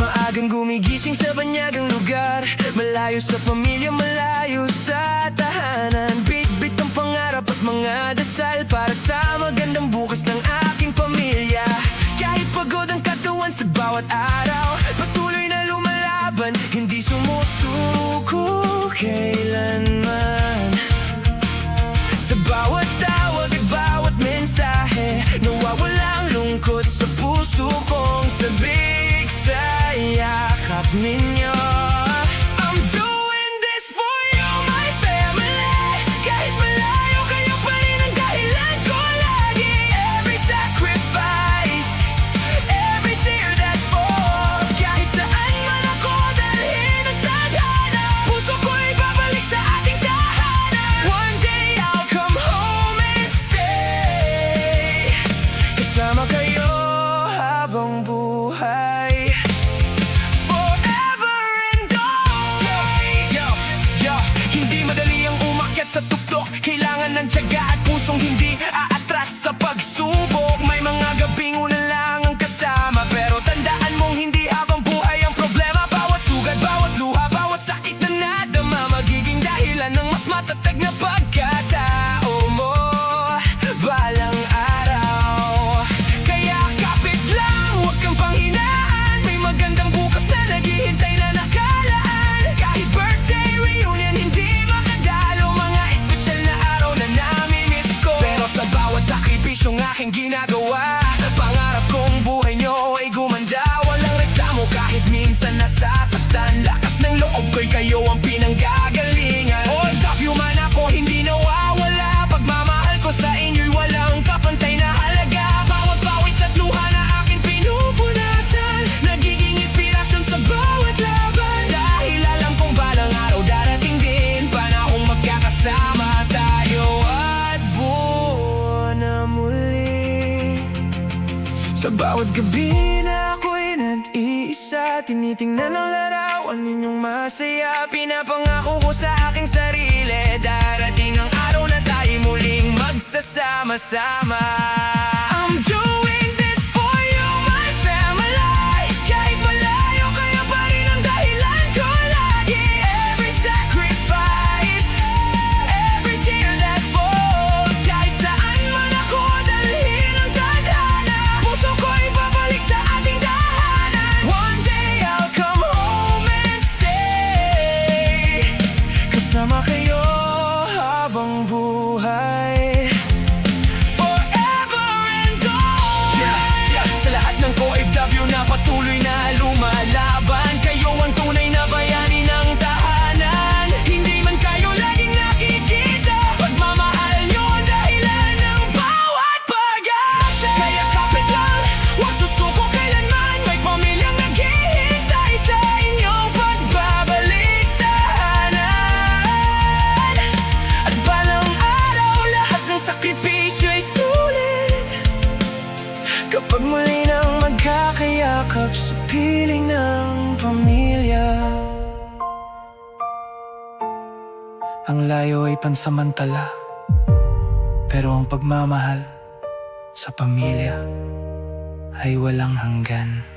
Maagang gumigising sa banyagang lugar, malayo sa pamilya, malayo sa tahanan. Bit-bit ang pangarap at mga dasal para sa magandang bukas ng aking pamilya. Kahit pagod ang katawan sa bawat araw, patuloy na lumalaban, hindi sumusuko kailanman. Sa bawat tawag at bawat mensahe, nawawala ang lungkot sa puso kong sabik sa yakap ninyo. I'm doing this for you, my family. Kahit malayo kayo pa rin ang dahilan ko lagi. Every sacrifice, every tear that falls, kahit saan man ako dalhin ang tadhana, puso ko'y babalik sa ating tahanan. One day I'll come home and stay, kasama kayo habang buhay. Sa tuktok, kailangan ng tiyaga at pusong hindi aatras sa pagsubok. May mga gabing una lang ang kasama, pero tandaan mong hindi habang buhay ang problema. Bawat sugat, bawat luha, bawat sakit na nadama, magiging dahilan ng mas matatag na pagkatao mo balang araw. Kaya kapit lang, huwag kang panghinaan, may magandang bukas na naghihintay na nakalaan. Kahit birthday reunion, hindi sakripisyong aking ginagawa, pangarap kong buhay nyo ay gumanda. Walang reklamo kahit minsan nasasaktan, lakas ng loob ko'y kayo ang pinanggagalingan. OFW man ako, hindi nawawala, pagmamahal ko sa inyo'y walang kapantay na halaga. Bawat pawis at luha na aking pinupunasan, nagiging inspirasyon sa bawat laban. Dahil alam kong balang araw darating din, panahong magkakasama tayo at buo na muli. Sa bawat gabi na ako'y nag-iisa, tinitingnan ang larawan ninyong masaya. Pinapangako ko sa aking sarili, darating ang araw na tayo muling magsasama-sama. I'm doing this for you, my family. Kahit malayo kayo pa rin ang dahilan ko lagi. Every sacrifice, every tear that falls, kahit saan man ako dalhin ang tadhana, puso ko'y babalik sa ating tahanan. One day I'll come home and stay, kasama kayo habang buhay. Forever and always. Sa lahat ng OFW na patuloy na lumalaban, kayo ang tunay na bayani ng tahanan. Hindi man kayo laging nakikita, pagmamahal nyo ang dahilan ng bawat pag-asa. Kaya kapit lang, huwag susuko kailanman, may pamilyang naghihintay sa inyong pagbabalik tahanan. At balang araw, lahat ng sakripisyo'y sulit kapag muli nang magkakayakap sa piling ng pamilya. Ang layo ay pansamantala, pero ang pagmamahal sa pamilya ay walang hanggan.